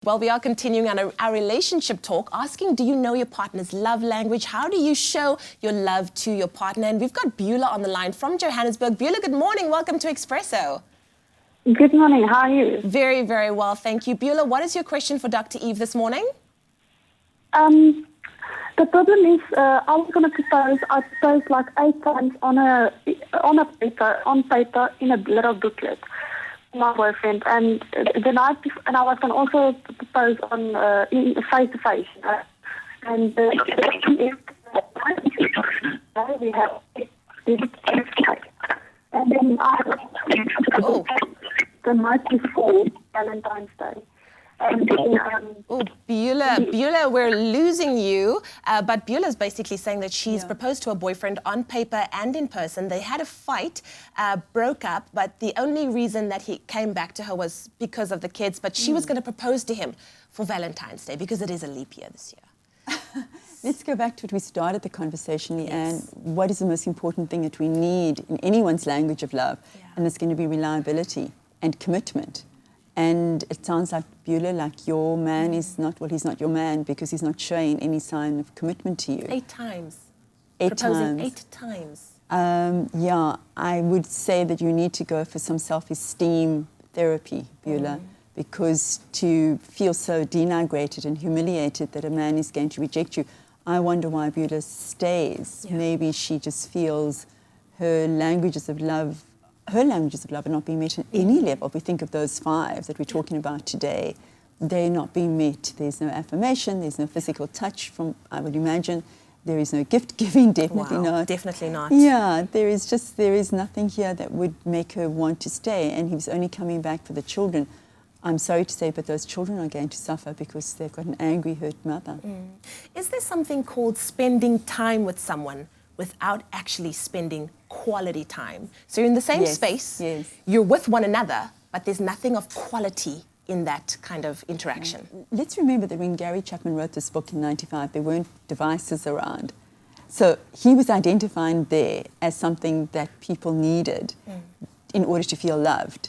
Well, we are continuing on our relationship talk, asking, do you know your partner's love language? How do you show your love to your partner? And we've got Beulah on the line from Johannesburg. Beulah, good morning. Welcome to Expresso. Good morning. How are you? Very, very well. Thank you. Beulah, what is your question for Dr. Eve this morning? The problem is, I was going to propose. I proposed like 8 times on paper in a little booklet. My boyfriend, and the night before, and I was going to also propose on in face to face. And we have and then the night before Valentine's Day. Beulah, we're losing you. But Beulah's basically saying that she's proposed to a boyfriend on paper and in person. They had a fight, broke up, but the only reason that he came back to her was because of the kids. But she was going to propose to him for Valentine's Day because it is a leap year this year. Let's go back to what we started the conversation, leigh-anne. What is the most important thing that we need in anyone's language of love? And it's going to be reliability and commitment. And it sounds like, Beulah, like your man is not, well, he's not your man because he's not showing any sign of commitment to you. 8 times. 8 Proposing times. 8 times. Yeah, I would say that you need to go for some self-esteem therapy, Beulah, because to feel so denigrated and humiliated that a man is going to reject you, I wonder why Beulah stays. Maybe she just feels her languages of love are not being met at any level. If we think of those 5 that we're talking about today, they're not being met. There's no affirmation, there's no physical touch from, I would imagine. There is no gift giving, definitely not. Definitely not. Yeah, there is nothing here that would make her want to stay. And he was only coming back for the children. I'm sorry to say, but those children are going to suffer because they've got an angry, hurt mother. Is there something called spending time with someone without actually spending quality time? So you're in the same space, you're with one another, but there's nothing of quality in that kind of interaction. Let's remember that when Gary Chapman wrote this book in '95, there weren't devices around. So he was identifying there as something that people needed in order to feel loved.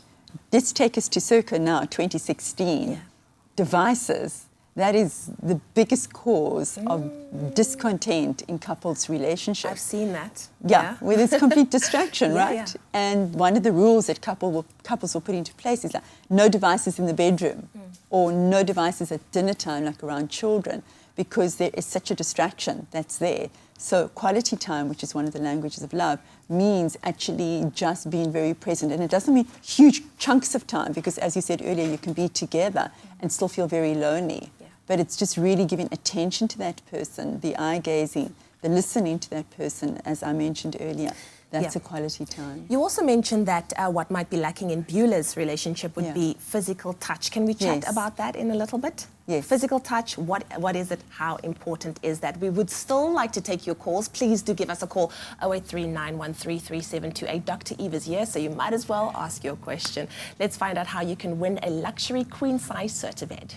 Let's take us to circa now, 2016. Devices. That is the biggest cause of discontent in couples' relationships. I've seen that. Yeah, where there's complete distraction, right? And one of the rules that couples will put into place is like no devices in the bedroom or no devices at dinner time, like around children, because there is such a distraction that's there. So quality time, which is one of the languages of love, means actually just being very present. And it doesn't mean huge chunks of time, because as you said earlier, you can be together and still feel very lonely. But it's just really giving attention to that person, the eye gazing, the listening to that person, as I mentioned earlier. That's a quality time. You also mentioned that what might be lacking in Beulah's relationship would be physical touch. Can we chat about that in a little bit? Yes. Physical touch, what is it? How important is that? We would still like to take your calls. Please do give us a call, 0839133728. Dr. Eve is here, so you might as well ask your question. Let's find out how you can win a luxury queen-size Serta bed.